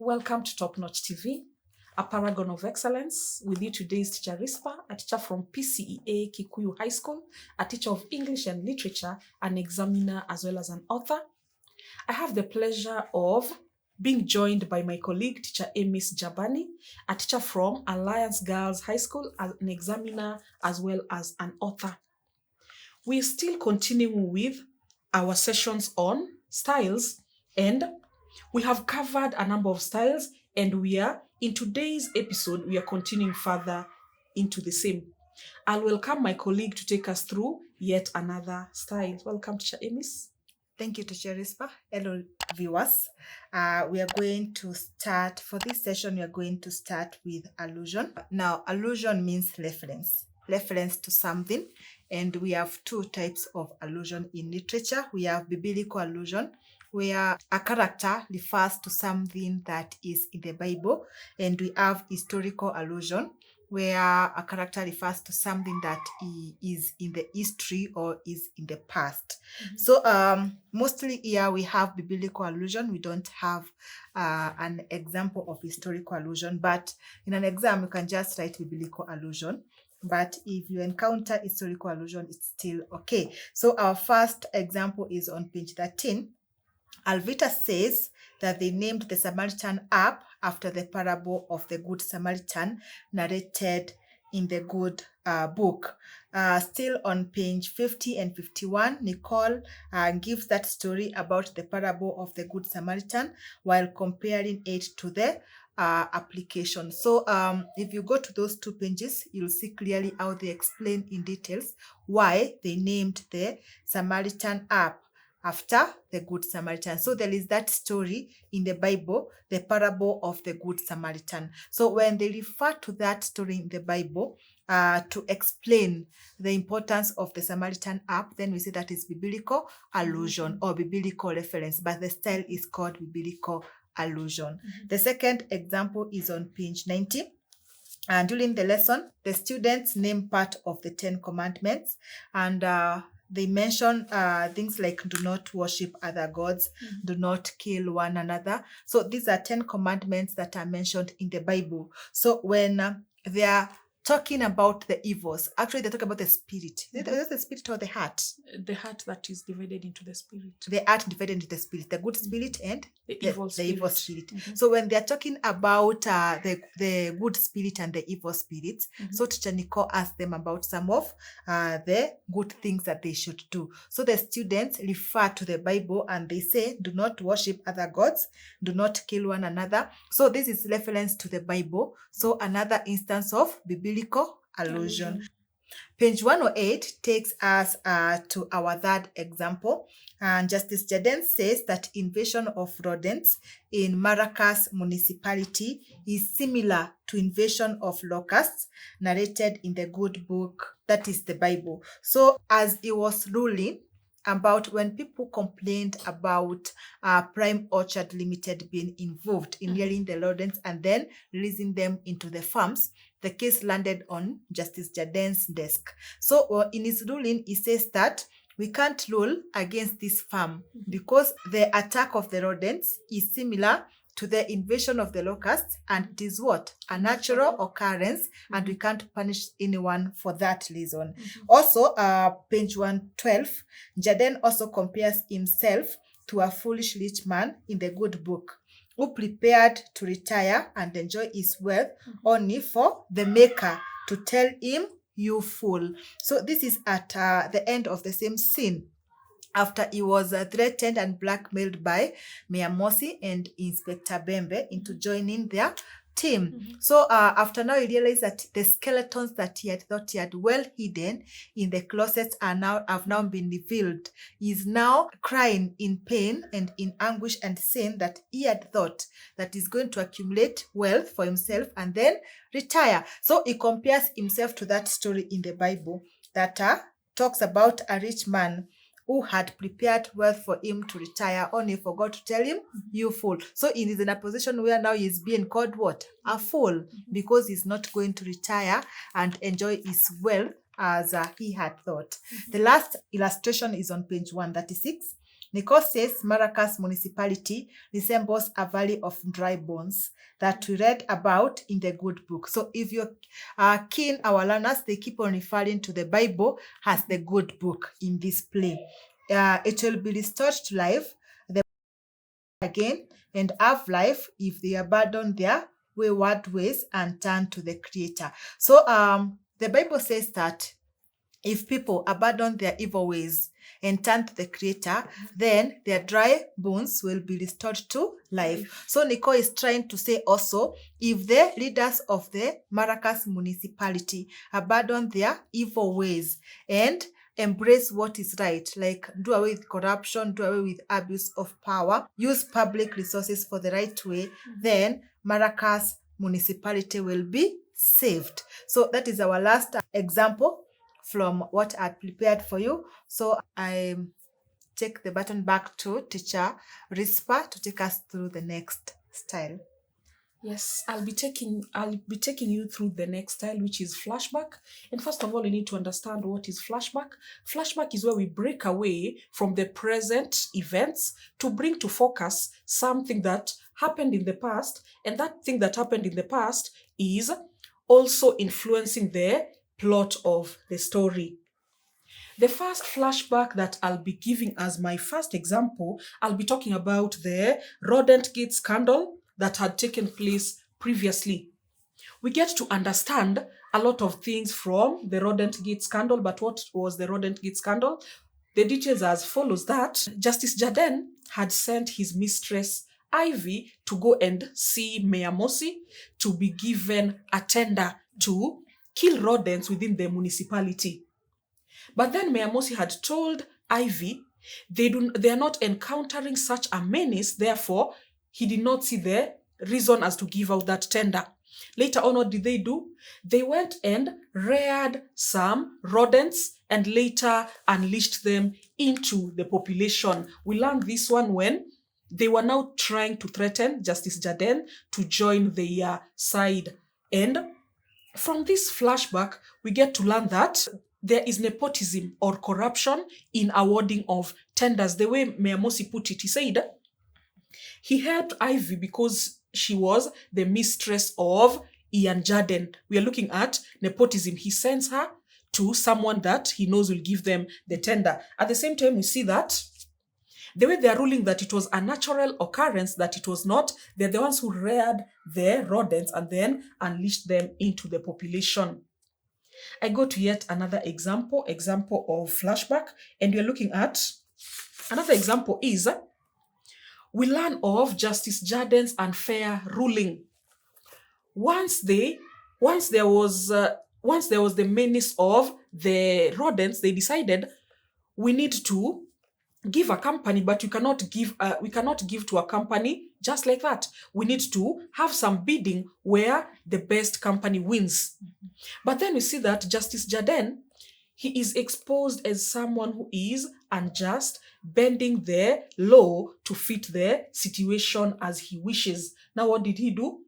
Welcome to Top Notch TV, a paragon of excellence. With you today is Tr.Risper, a teacher from PCEA KIKUYU High School, a teacher of English and Literature, an examiner as well as an author. I have the pleasure of being joined by my colleague, teacher Emis Njabani, a teacher from Alliance Girls High School, an examiner as well as an author. We're still continuing with our sessions on styles, and we have covered a number of styles, and in today's episode, we are continuing further into the same. I'll welcome my colleague to take us through yet another style. Welcome, teacher Emis. Thank you, Tr.Risper. Hello, viewers. We are going to start, for this session, we are going to start with allusion. Now, allusion means reference to something. And we have two types of allusion in literature. We have biblical allusion, where a character refers to something that is in the Bible. And we have historical allusion, where a character refers to something that is in the history or is in the past. So mostly here we have biblical allusion. We don't have an example of historical allusion, but in an exam, you can just write biblical allusion. But if you encounter historical allusion, it's still okay. So our first example is on page 13. Alvita says that they named the Samaritan app after the parable of the Good Samaritan narrated in the Good book. Still on page 50 and 51, Nicole gives that story about the parable of the Good Samaritan while comparing it to the application. So if you go to those two pages, you'll see clearly how they explain in details why they named the Samaritan app after the Good Samaritan. So there is that story in the Bible, the parable of the Good Samaritan. So when they refer to that story in the Bible to explain the importance of the Samaritan app, then we say that is biblical allusion or biblical reference, but the style is called biblical allusion. The second example is on page 90. And during the lesson, the students name part of the 10 commandments, and they mention things like do not worship other gods, do not kill one another. So these are 10 commandments that are mentioned in the Bible. So when they are talking about the evils, actually they talk about the spirit. The spirit or the heart? The heart that is divided into the spirit. The heart divided into the spirit, the good spirit and the evil spirit. So when they're talking about the good spirit and the evil spirits, so Teacher Nicole asked them about some of the good things that they should do. So the students refer to the Bible and they say, do not worship other gods, do not kill one another. So this is reference to the Bible. So another instance of biblical allusion. Page 108 takes us to our third example. And Justice Jaden says that invasion of rodents in Maracas municipality is similar to invasion of locusts narrated in the good book, that is the Bible. So as he was ruling about when people complained about Prime Orchard Limited being involved in rearing the rodents and then releasing them into the farms, the case landed on Justice Jaden's desk. So in his ruling, he says that we can't rule against this farm because the attack of the rodents is similar to the invasion of the locusts, and it is what? A natural occurrence, and we can't punish anyone for that reason. Also, page 112, Jaden also compares himself to a foolish rich man in the good book who prepared to retire and enjoy his wealth only for the maker to tell him, you fool. So this is at the end of the same scene, after he was threatened and blackmailed by Mayor Mosi and Inspector Bembe into joining their team. So after now he realized that the skeletons that he had thought he had well hidden in the closets have now been revealed. He is now crying in pain and in anguish and saying that he had thought that he's going to accumulate wealth for himself and then retire. So he compares himself to that story in the Bible that talks about a rich man who had prepared wealth for him to retire, only for God to tell him, you fool. So he is in a position where now he's being called what? A fool, because he's not going to retire and enjoy his wealth as he had thought. The last illustration is on page 136. Nicole says Maracas municipality resembles a valley of dry bones that we read about in the good book. So if you're keen, our learners, they keep on referring to the Bible as the good book in this play. It will be restored to life again and have life if they abandon their wayward ways and turn to the Creator. So the Bible says that if people abandon their evil ways and turn to the Creator, then their dry bones will be restored to life. So Nicole is trying to say also, if the leaders of the Maracas municipality abandon their evil ways and embrace what is right, like do away with corruption, do away with abuse of power, use public resources for the right way, then Maracas municipality will be saved. So that is our last example from what I prepared for you. So I take the button back to teacher Risper to take us through the next style. Yes, I'll be taking you through the next style, which is flashback. And first of all, you need to understand what is flashback. Flashback is where we break away from the present events to bring to focus something that happened in the past, and that thing that happened in the past is also influencing the plot of the story. The first flashback that I'll be giving as my first example, I'll be talking about the Rodent Gate scandal that had taken place previously. We get to understand a lot of things from the Rodent Gate scandal, but what was the Rodent Gate scandal? The details as follows: that Justice Jaden had sent his mistress Ivy to go and see Mayor Mosi to be given a tender to kill rodents within the municipality. But then Mayor Mosi had told Ivy they are not encountering such a menace, therefore he did not see the reason as to give out that tender. Later on, what did they do? They went and reared some rodents and later unleashed them into the population. We learned this one when they were now trying to threaten Justice Jaden to join their side. And from this flashback, we get to learn that there is nepotism or corruption in awarding of tenders. The way Mayor Mosi put it, he said he helped Ivy because she was the mistress of Ian Jaden. We are looking at nepotism. He sends her to someone that he knows will give them the tender. At the same time, we see that the way they are ruling that it was a natural occurrence, that it was not, they're the ones who reared the rodents and then unleashed them into the population. I go to yet another example of flashback, and we're looking at another example is we learn of Justice Jaden's unfair ruling. Once there was the menace of the rodents, they decided we need to give a company, but we cannot give to a company just like that. We need to have some bidding where the best company wins. But then we see that Justice Jaden, he is exposed as someone who is unjust, bending the law to fit the situation as he wishes. Now, what did he do?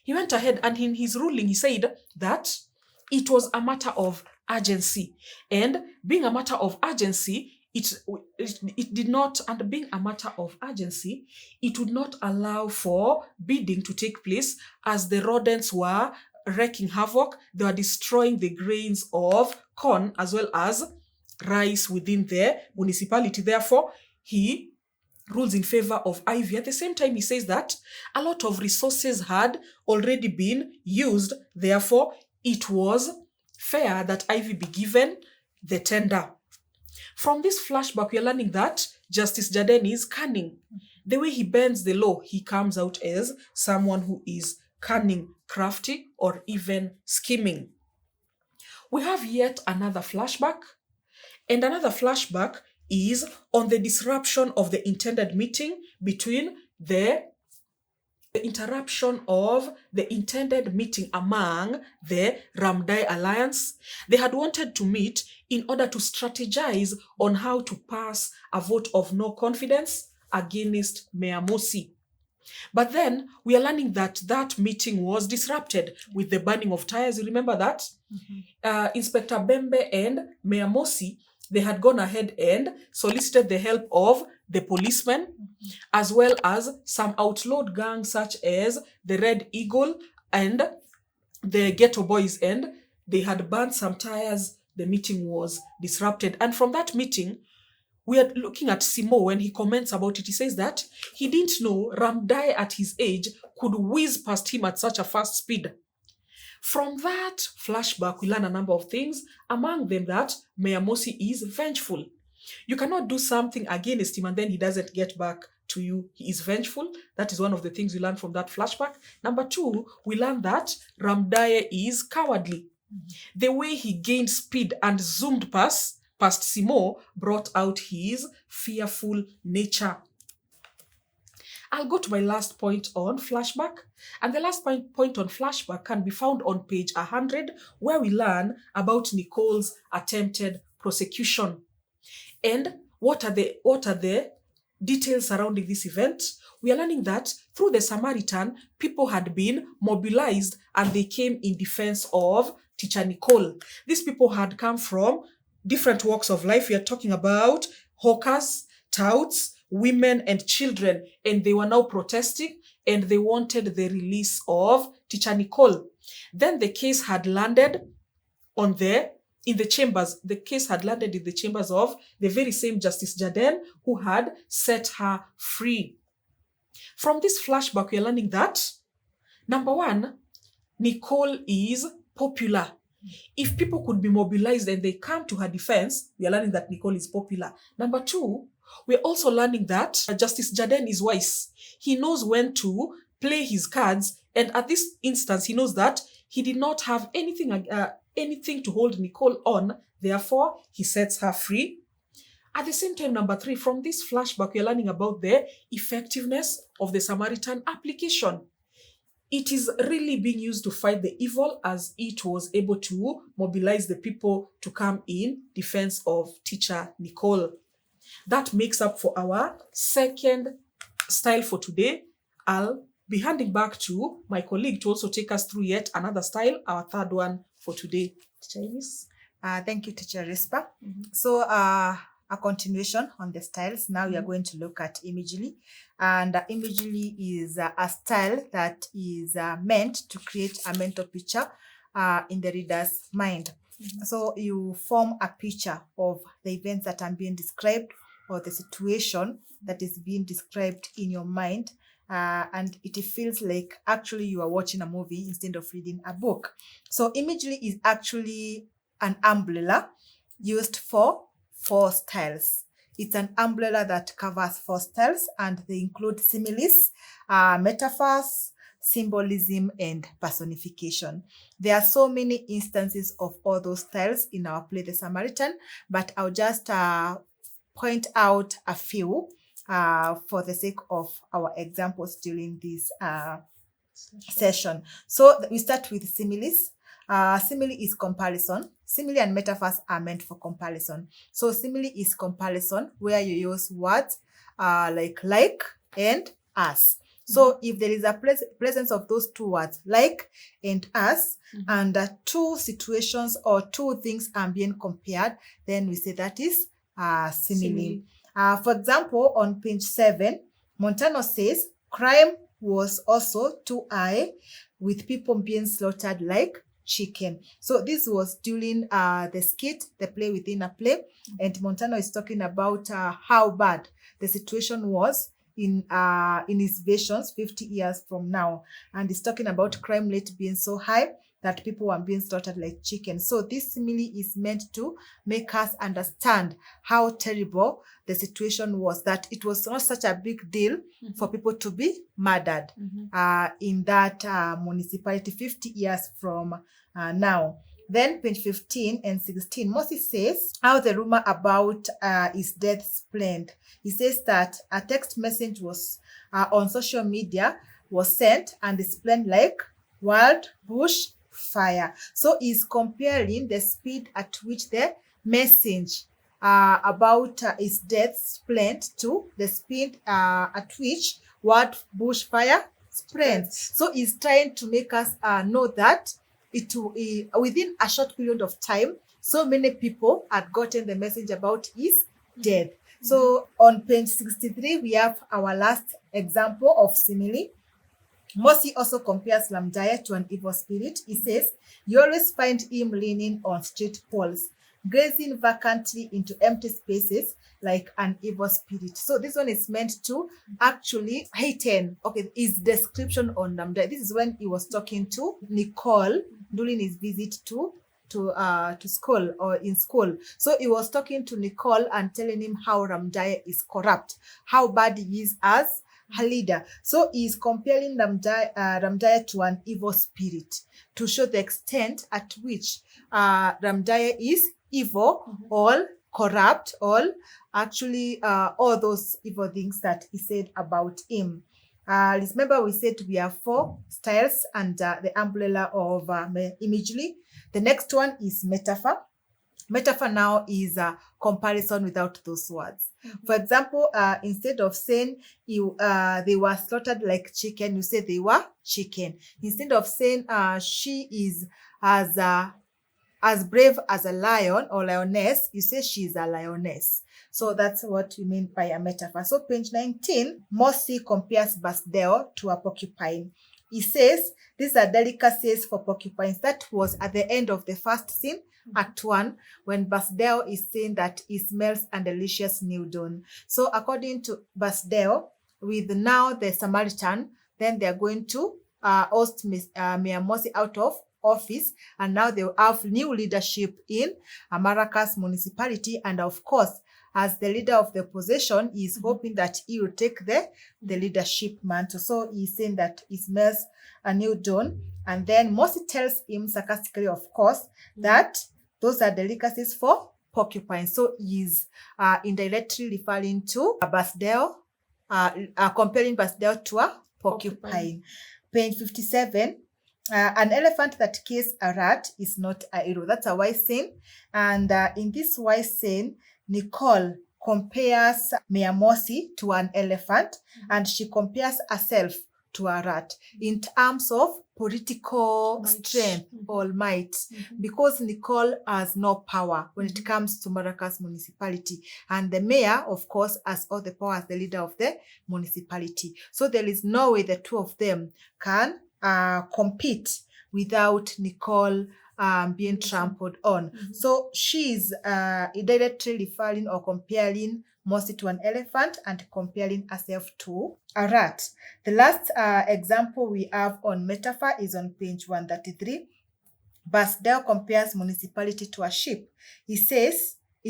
He went ahead and in his ruling, he said that it was a matter of urgency. And being a matter of urgency, it did not, and being a matter of urgency, it would not allow for bidding to take place as the rodents were wreaking havoc. They were destroying the grains of corn as well as rice within the municipality. Therefore, he rules in favor of Ivy. At the same time, he says that a lot of resources had already been used. Therefore, it was fair that Ivy be given the tender. From this flashback, we are learning that Justice Jaden is cunning. The way he bends the law, he comes out as someone who is cunning, crafty, or even scheming. We have yet another flashback, and another flashback is on the disruption of the intended meeting between the interruption of the intended meeting among the Ramdai Alliance. They had wanted to meet in order to strategize on how to pass a vote of no confidence against Mayor Mosi. But then we are learning that that meeting was disrupted with the burning of tires. You remember that? Inspector Bembe and Mayor Mosi, they had gone ahead and solicited the help of the policemen, as well as some outlawed gangs such as the Red Eagle and the Ghetto Boys, and they had burned some tires. The meeting was disrupted. And from that meeting, we are looking at Simo when he comments about it. He says that he didn't know Ramdai at his age could whiz past him at such a fast speed. From that flashback, we learn a number of things, among them that Mayor Mosi is vengeful. You cannot do something against him and then he doesn't get back to you. He is vengeful. That is one of the things we learn from that flashback. Number two, we learn that Ramdai is cowardly. The way he gained speed and zoomed past Simo brought out his fearful nature. I'll go to my last point on flashback. And the last point on flashback can be found on page 100, where we learn about Nicole's attempted prosecution. And what are the details surrounding this event? We are learning that through the Samaritan, people had been mobilized and they came in defense of teacher Nicole. These people had come from different walks of life. We are talking about hawkers, touts, women, and children. And they were now protesting and they wanted the release of teacher Nicole. Then the case had landed in the chambers. The case had landed in the chambers of the very same Justice Jaden who had set her free. From this flashback, we are learning that, number one, Nicole is popular. If people could be mobilized and they come to her defense, we are learning that Nicole is popular. Number two, we're also learning that Justice Jaden is wise. He knows when to play his cards, and at this instance, he knows that he did not have anything to hold Nicole on, therefore, he sets her free. At the same time, number three, from this flashback, we're learning about the effectiveness of the Samaritan application. It is really being used to fight the evil, as it was able to mobilize the people to come in defense of teacher Nicole. That makes up for our second style for today. I'll be handing back to my colleague to also take us through yet another style, our third one for today. Teacher Emis. Thank you, Tr.Risper. So a continuation on the styles. Now we are going to look at imagery. And imagery is a style that is meant to create a mental picture in the reader's mind. So you form a picture of the events that are being described or the situation that is being described in your mind. And it feels like actually you are watching a movie instead of reading a book. So imagery is actually an umbrella used for 4 styles. It's an umbrella that covers 4 styles, and they include similes, metaphors, symbolism, and personification. There are so many instances of all those styles in our play, The Samaritan, but I'll just point out a few for the sake of our examples during this session. So we start with similes. Simile is comparison. Simile and metaphors are meant for comparison. So simile is comparison, where you use words like and as. So if there is a presence of those 2 words, like and as, and 2 situations or 2 things are being compared, then we say that is simile. For example, on page 7, Montano says, crime was also too high, with people being slaughtered like chicken. So this was during the skit, the play within a play, and Montano is talking about how bad the situation was in his visions 50 years from now, and he's talking about crime rate being so high that people were being slaughtered like chicken. So this simile is meant to make us understand how terrible the situation was, that it was not such a big deal for people to be murdered in that municipality 50 years from now. Then page 15 and 16, Moses says how the rumor about his death spread. He says that a text message was on social media was sent and displayed like wild bush fire. So he's comparing the speed at which the message about his death spread to the speed at which wild bush fire spreads. So he's trying to make us know that it within a short period of time, so many people had gotten the message about his death. So on page 63, we have our last example of simile. Mosi also compares Lamjaya to an evil spirit. He says, you always find him leaning on street poles, gazing vacantly into empty spaces like an evil spirit. So this one is meant to actually heighten, his description on Lamjaya. This is when he was talking to Nicole during his visit to school or in school. So he was talking to Nicole and telling him how Ramjaya is corrupt, how bad he is as a leader. So he is comparing Ramjaya to an evil spirit to show the extent at which Ramjaya is evil, all corrupt, all actually all those evil things that he said about him. Remember we said we have 4 styles and the umbrella of imagery. The next one is metaphor. Metaphor now is a comparison without those words. For example, instead of saying they were slaughtered like chicken, you say they were chicken. Instead of saying she is as brave as a lion or lioness, you say she is a lioness. So that's what we mean by a metaphor. So page 19, Mosi compares Basdeo to a porcupine. He says, these are delicacies for porcupines. That was at the end of the first scene, Act 1, when Basdeo is saying that he smells a delicious new dawn. So according to Basdeo, with now the Samaritan, then they are going to oust Mayor Mosi out of office, and now they will have new leadership in Maracas municipality. And of course, as the leader of the opposition, he is hoping that he will take the leadership mantle. So he's saying that he smells a new dawn. And then Mosi tells him sarcastically, of course, that those are delicacies for porcupines. So he's indirectly referring to Basdeo, comparing Basdeo to a porcupine. Page 57, an elephant that kills a rat is not a hero. That's a wise saying. And in this wise saying, Nicole compares Mayor Mosi to an elephant, and she compares herself to a rat in terms of political strength or might, because Nicole has no power when it comes to Maracas municipality, and the mayor, of course, has all the power as the leader of the municipality. So there is no way the two of them can compete without Nicole being trampled on. So she's directly referring or comparing Mosi to an elephant and comparing herself to a rat. The last example we have on metaphor is on page 133. Basdeo compares municipality to a ship. He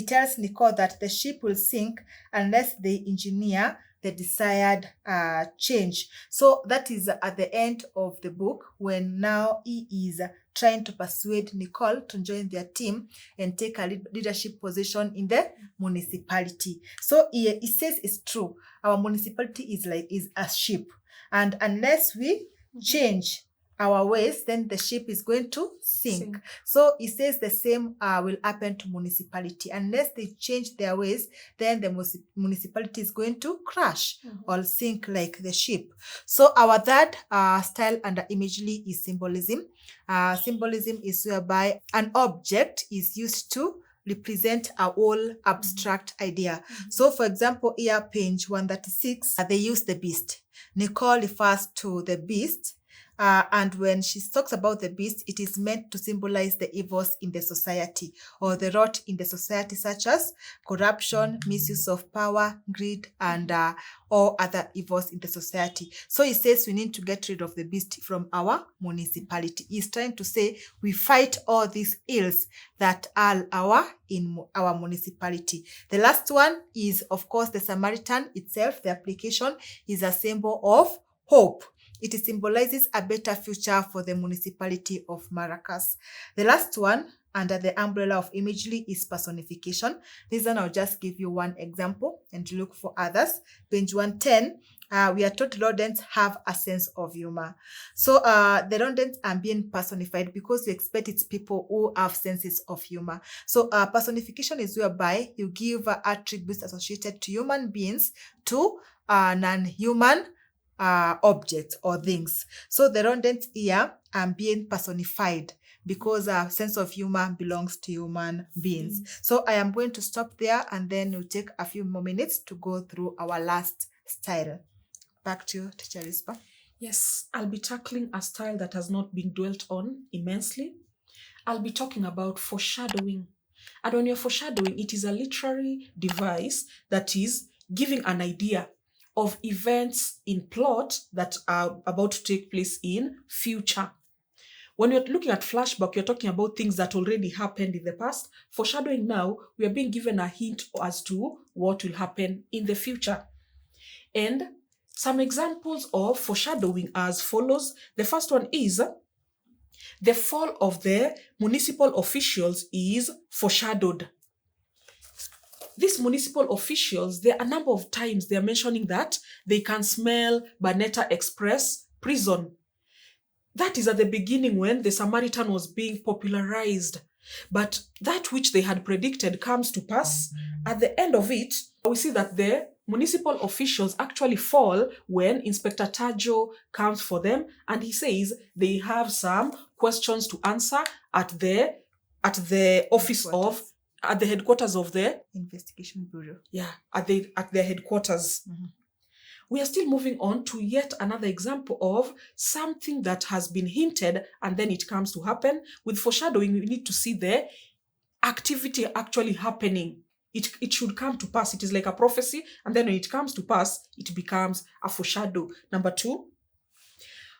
tells Nicole that the ship will sink unless they engineer the desired change. So that is at the end of the book, when now he is trying to persuade Nicole to join their team and take a leadership position in the municipality. So he says it's true. Our municipality is a ship, and unless we change our ways, then the ship is going to sink. So he says the same will happen to municipality. Unless they change their ways, then the municipality is going to crash or sink like the ship. So our third style under imagery is symbolism. Symbolism is whereby an object is used to represent a whole abstract idea. So for example, here page 136, they use the beast. Nicole refers to the beast, and when she talks about the beast, it is meant to symbolize the evils in the society or the rot in the society, such as corruption, misuse of power, greed, and all other evils in the society. So he says we need to get rid of the beast from our municipality. He's trying to say we fight all these ills that are in our municipality. The last one is, of course, the Samaritan itself. The application is a symbol of hope. It symbolizes a better future for the municipality of Maracas. The last one, under the umbrella of imagery, is personification. This one I'll just give you one example and look for others. Page 110, we are taught rodents have a sense of humor. So the rodents are being personified because we expect it's people who have senses of humor. So personification is whereby you give attributes associated to human beings to non-human objects or things. So the rodents here are being personified because sense of humor belongs to human beings. So I am going to stop there, and then we'll take a few more minutes to go through our last style. Back to you, Teacher Risper. Yes, I'll be tackling a style that has not been dwelt on immensely. I'll be talking about foreshadowing. And when you're foreshadowing, it is a literary device that is giving an idea of events in plot that are about to take place in future. When you're looking at flashback, you're talking about things that already happened in the past. Foreshadowing now, we are being given a hint as to what will happen in the future. And some examples of foreshadowing as follows. The first one is the fall of the municipal officials is foreshadowed. These municipal officials, there are a number of times they are mentioning that they can smell Baneta Express prison. That is at the beginning when the Samaritan was being popularized. But that which they had predicted comes to pass. At the end of it, we see that the municipal officials actually fall when Inspector Tajo comes for them, and he says they have some questions to answer at the office of, at the headquarters of the Investigation Bureau. Yeah, at their headquarters. We are still moving on to yet another example of something that has been hinted and then it comes to happen. With foreshadowing, we need to see the activity actually happening. It should come to pass. It is like a prophecy, and then when it comes to pass, it becomes a foreshadow. Number 2,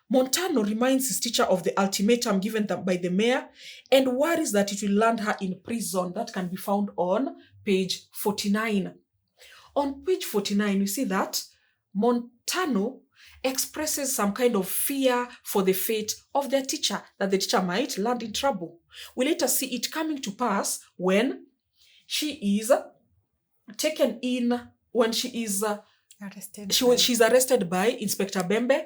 Montano reminds his teacher of the ultimatum given by the mayor and worries that it will land her in prison. That can be found on page 49. On page 49, we see that Montano expresses some kind of fear for the fate of their teacher, that the teacher might land in trouble. We later see it coming to pass when she is taken in, when she is she's arrested by Inspector Bembe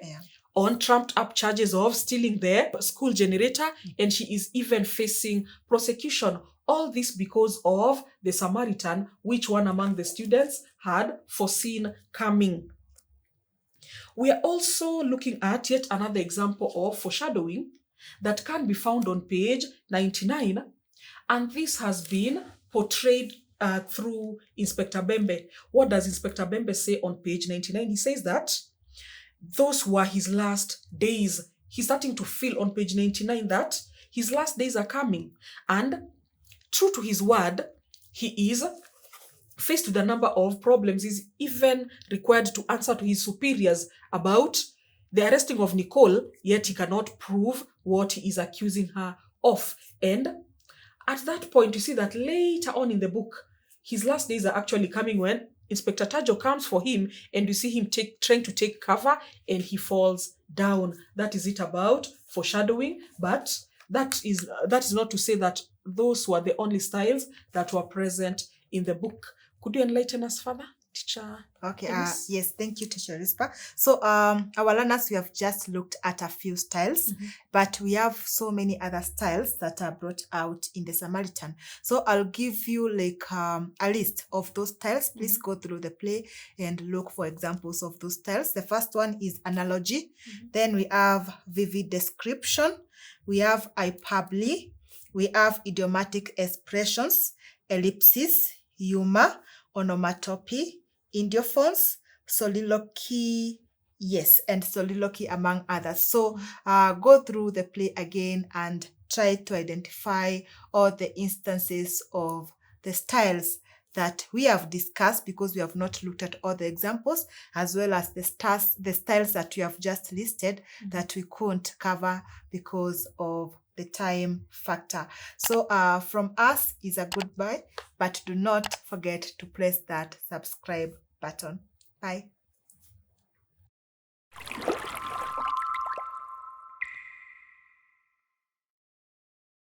on trumped up charges of stealing the school generator, and she is even facing prosecution. All this because of the Samaritan, which one among the students had foreseen coming. We are also looking at yet another example of foreshadowing that can be found on page 99, and this has been portrayed through Inspector Bembe. What does Inspector Bembe say on page 99? He says that those were his last days. He's starting to feel on page 99 that his last days are coming. And true to his word, he is faced with a number of problems. He's even required to answer to his superiors about the arresting of Nicole, yet he cannot prove what he is accusing her of. And at that point, you see that later on in the book, his last days are actually coming when Inspector Tajo comes for him, and you see him trying to take cover, and he falls down. That is it about foreshadowing. But that is not to say that those were the only styles that were present in the book. Could you enlighten us further, Teacher? Okay, Emis? yes, thank you, Teacher Risper. So our learners, we have just looked at a few styles, but we have so many other styles that are brought out in the Samaritan. So I'll give you like a list of those styles. Please go through the play and look for examples of those styles. The first one is analogy. Then we have vivid description. We have hyperbole. We have idiomatic expressions, ellipsis, humor, onomatopoeia, Indiophones, soliloquy, and soliloquy among others. So go through the play again and try to identify all the instances of the styles that we have discussed, because we have not looked at all the examples, as well as the styles that we have just listed that we couldn't cover because of the time factor. So from us is a goodbye, but do not forget to press that subscribe button. Bye.